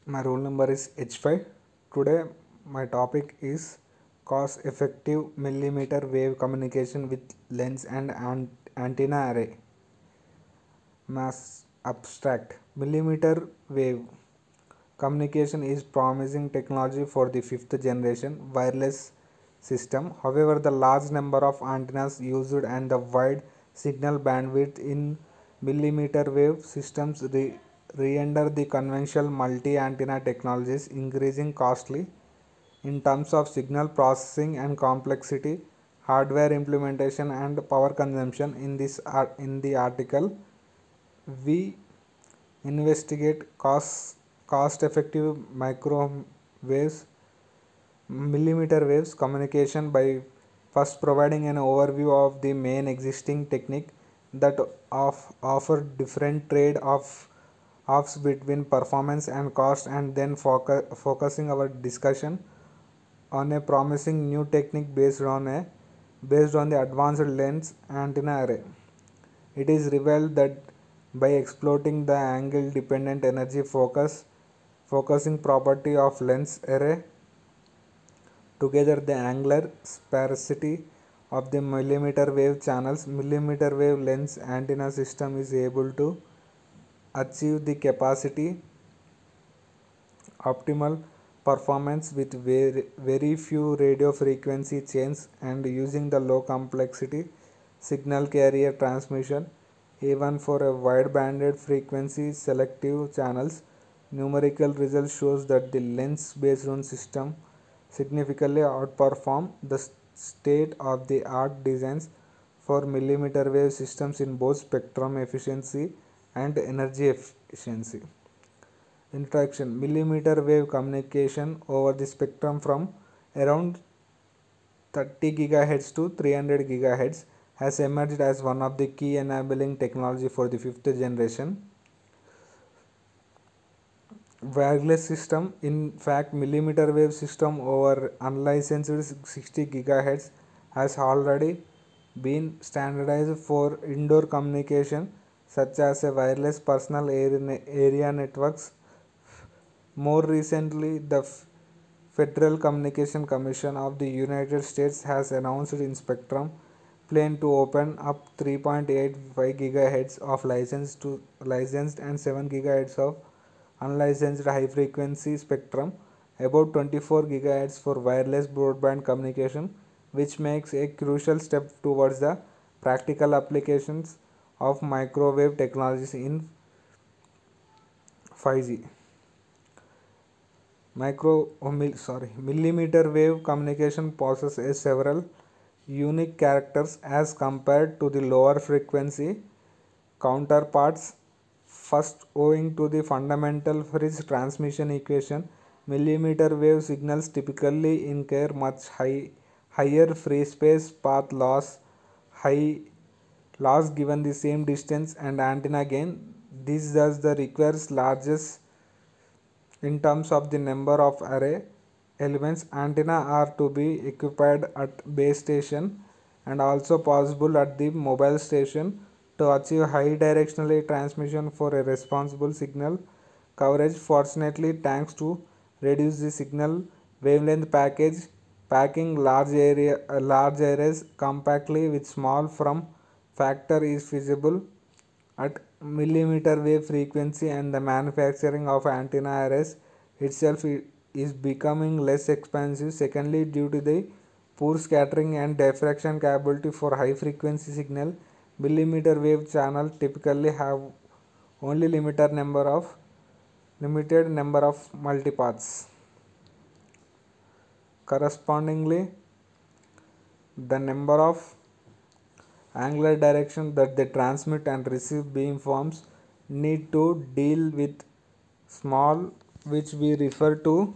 My roll number is H5. Today my topic is cost effective millimeter wave communication with lens and antenna array. Mass abstract. Millimeter wave communication is promising technology for the fifth generation wireless system. However, the large number of antennas used and the wide signal bandwidth in millimeter wave systems render the conventional multi-antenna technologies increasing costly in terms of signal processing and complexity, hardware implementation, and power consumption. In the article, we investigate cost effective microwaves millimeter waves communication by first providing an overview of the main existing technique that offer different offs between performance and cost, and then focusing our discussion on a promising new technique based on the advanced lens antenna array. It is revealed that by exploiting the angle dependent energy focusing property of lens array, together the angular sparsity of the millimeter wave channels, millimeter wave lens antenna system is able to achieve the capacity optimal performance with very few radio frequency changes and using the low complexity signal carrier transmission. Even for a wide banded frequency selective channels, numerical results shows that the lens based on system significantly outperform the state of the art designs for millimeter wave systems in both spectrum efficiency and energy efficiency. Introduction. Millimeter wave communication over the spectrum from around 30 GHz to 300 GHz has emerged as one of the key enabling technology for the fifth generation wireless system. In fact, millimeter wave system over unlicensed 60 GHz has already been standardized for indoor communication such as a wireless personal area networks. More recently, the Federal Communication Commission of the United States has announced in spectrum plan to open up 3.85 GHz of licensed and 7 GHz of unlicensed high frequency spectrum, about 24 GHz for wireless broadband communication, which makes a crucial step towards the practical applications of microwave technologies in 5G. Millimeter wave communication possesses several unique characters as compared to the lower frequency counterparts. First, owing to the fundamental for its transmission equation, millimeter wave signals typically incur higher free space path loss given the same distance and antenna gain. This thus requires largest in terms of the number of array elements. Antenna are to be equipped at base station and also possible at the mobile station to achieve high directional transmission for a responsible signal coverage. Fortunately, thanks to reduce the signal wavelength packing large arrays compactly with small form factor is feasible at millimeter wave frequency, and the manufacturing of antenna arrays itself is becoming less expensive. Secondly, due to the poor scattering and diffraction capability for high frequency signal, millimeter wave channels typically have only limited number of multipaths. Correspondingly, the number of angular direction that they transmit and receive beamforms need to deal with small, which we refer to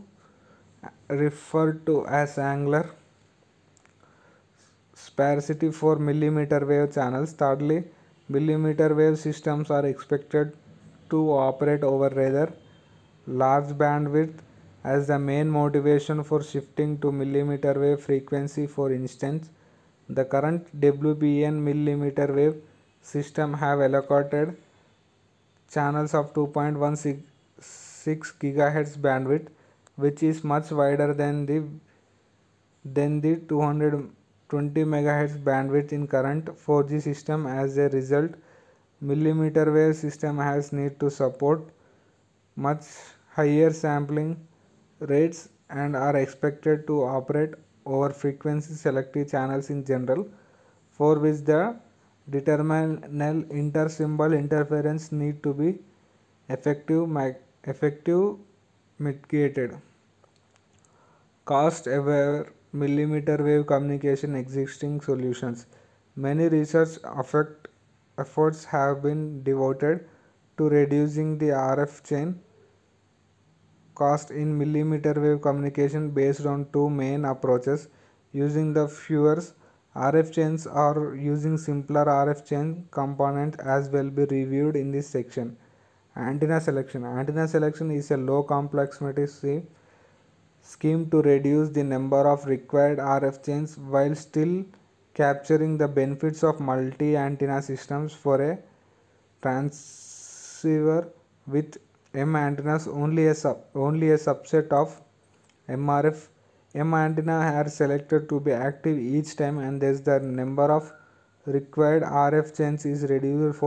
as angular sparsity for millimeter wave channels. Thirdly, millimeter wave systems are expected to operate over rather large bandwidth as the main motivation for shifting to millimeter wave frequency. For instance, the current WBN millimeter wave system have allocated channels of 2.16 6 GHz bandwidth, which is much wider than the 220 MHz bandwidth in current 4G system. As a result, millimeter wave system has need to support much higher sampling rates and are expected to operate over frequency selective channels in general, for which the determinal inter-symbol interference need to be effective mitigated. Cost aware millimeter wave communication existing solutions. Many research efforts have been devoted to reducing the RF chain cost in millimeter wave communication based on two main approaches: using the fewer RF chains or using simpler RF chain components, as will be reviewed in this section. Antenna selection. Antenna selection is a low complexity scheme to reduce the number of required RF chains while still capturing the benefits of multi-antenna systems. For a transceiver with M antennas, only a subset of M antenna are selected to be active each time, and thus the number of required RF chains is reduced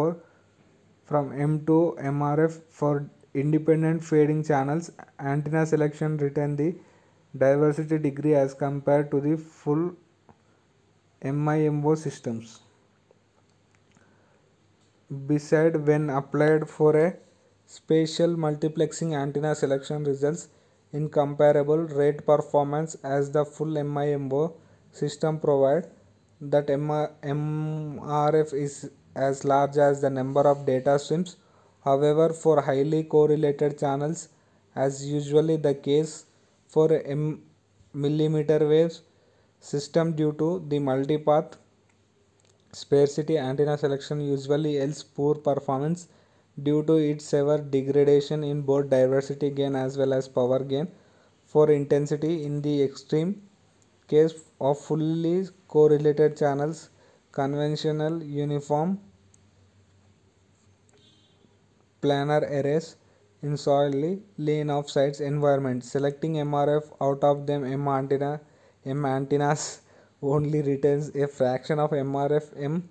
from M to MRF. For independent fading channels, antenna selection retain the diversity degree as compared to the full MIMO systems. Besides, when applied for a spatial multiplexing, antenna selection results in comparable rate performance as the full MIMO system provide. That MRF is as large as the number of data streams. However, for highly correlated channels, as usually the case for millimeter wave system, due to the multipath sparsity, antenna selection usually yields poor performance due to its severe degradation in both diversity gain as well as power gain. For intensity, in the extreme case of fully correlated channels, conventional uniform planar arrays in solely lane of sites environment, selecting MRF out of them M antennas only retains a fraction of MRF M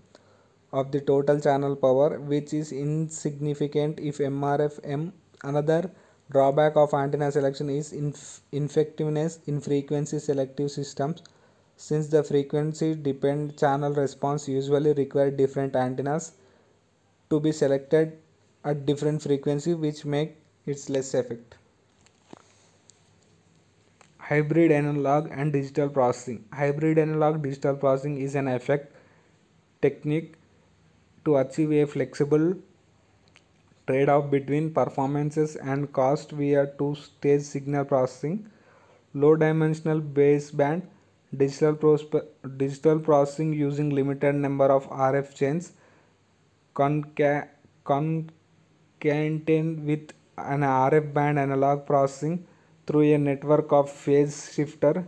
of the total channel power, which is insignificant if MRF M. Another drawback of antenna selection is ineffectiveness in frequency selective systems, since the frequency dependent channel response usually require different antennas to be selected at different frequency, which make it less effective. Hybrid analog and digital processing. Hybrid analog digital processing is an effect technique to achieve a flexible trade-off between performances and cost via two-stage signal processing. Low dimensional baseband digital processing using limited number of RF chains concatenated with an RF band analog processing through a network of phase shifter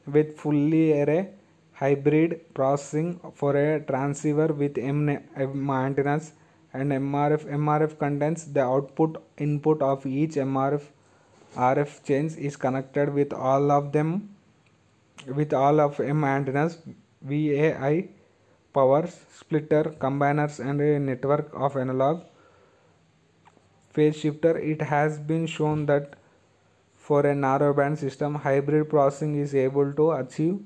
with fully array hybrid processing for a transceiver with M antennas and MRF. MRF contains the output input of each MRF. RF chains is connected with all of M antennas, VAI, power splitter, combiners, and a network of analog phase shifter. It has been shown that for a narrowband system, hybrid processing is able to achieve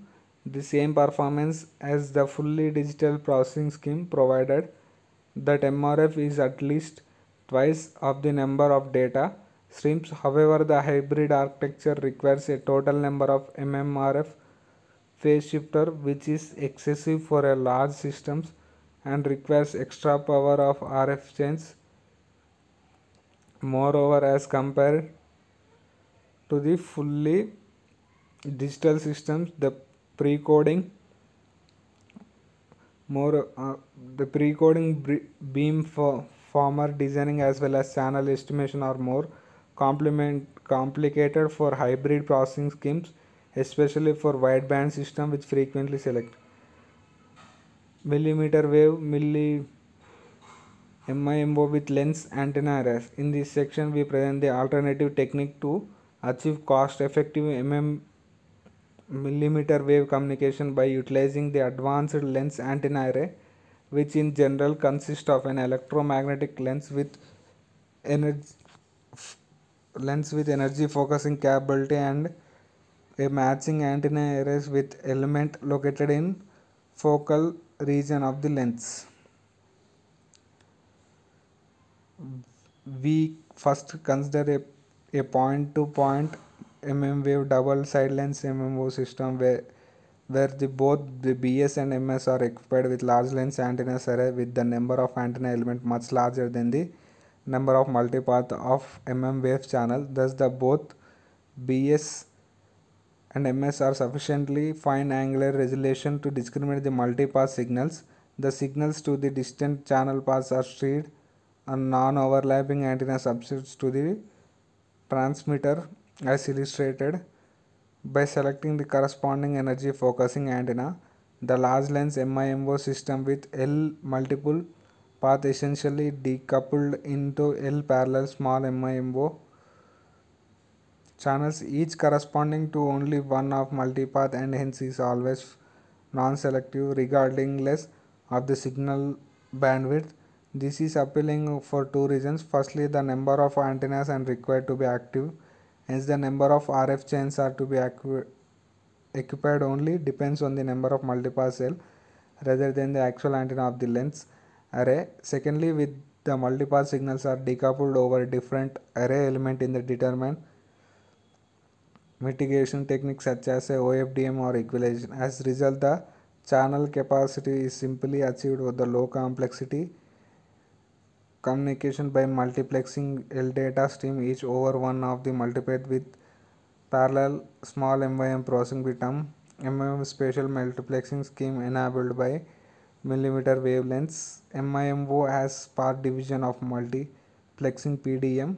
the same performance as the fully digital processing scheme, provided that MRF is at least twice of the number of data streams. However, the hybrid architecture requires a total number of MMRF phase shifter, which is excessive for a large systems and requires extra power of RF chains. Moreover, as compared to the fully digital systems, the pre-coding beam former designing as well as channel estimation are more complicated for hybrid processing schemes, especially for wideband system which frequently select millimeter wave MIMO with lens antenna arrays. In this section, we present the alternative technique to achieve cost-effective millimeter wave communication by utilizing the advanced lens antenna array, which in general consists of an electromagnetic energy lens with energy focusing capability and a matching antenna arrays with element located in focal region of the lens. We first consider a point-to-point wave double side lens MMO system where both the BS and MS are equipped with large lens antennas array with the number of antenna element much larger than the number of multipath of wave channel. Thus the both BS and MS are sufficiently fine angular resolution to discriminate the multipath signals. The signals to the distant channel paths are steered and non-overlapping antenna subsets to the transmitter as illustrated by selecting the corresponding energy focusing antenna. The large lens MIMO system with L multiple path essentially decoupled into L parallel small MIMO channels, each corresponding to only one of multipath and hence is always non-selective regardless of the signal bandwidth. This is appealing for two reasons. Firstly, the number of antennas are required to be active, hence the number of RF chains are to be occupied only depends on the number of multipath cell rather than the actual antenna of the lens array. Secondly, with the multipath signals are decoupled over different array element in the determined mitigation techniques such as OFDM or equalization. As a result, the channel capacity is simply achieved with the low complexity communication by multiplexing L data stream each over one of the multipath with parallel small MIM processing with MIM spatial multiplexing scheme enabled by millimeter wavelengths. MIMO has part division of multiplexing PDM.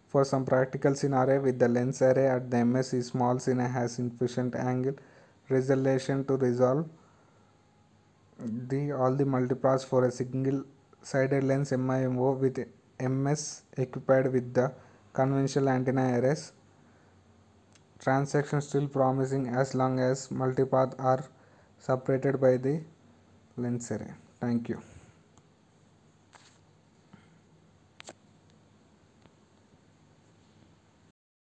For some practical scenario with the lens array at the MS is small cine has sufficient angle resolution to resolve all the multipaths for a single sided lens MIMO with MS equipped with the conventional antenna arrays. Transaction still promising as long as multipath are separated by the lens array. Thank you.